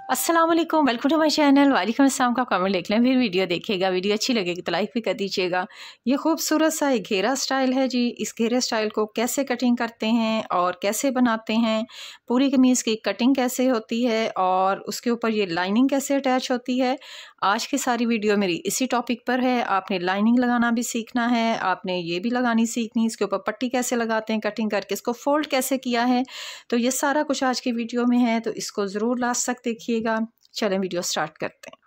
अस्सलाम वालेकुम, welcome to my channel. वालेकुम अस्सलाम का कमेंट लिख लें, फिर वीडियो देखिएगा। वीडियो अच्छी लगेगी तो लाइक भी कर दीजिएगा। ये खूबसूरत सा एक घेरा स्टाइल है जी। इस घेरे स्टाइल को कैसे कटिंग करते हैं और कैसे बनाते हैं, पूरी कमीज़ की कटिंग कैसे होती है और उसके ऊपर ये लाइनिंग कैसे अटैच होती है, आज की सारी वीडियो मेरी इसी टॉपिक पर है। आपने लाइनिंग लगाना भी सीखना है, आपने ये भी लगानी सीखनी, इसके ऊपर पट्टी कैसे लगाते हैं कटिंग करके, इसको फोल्ड कैसे किया है, तो ये सारा कुछ आज की वीडियो में है, तो इसको ज़रूर लास्ट तक देखिएगा। चलें वीडियो स्टार्ट करते हैं।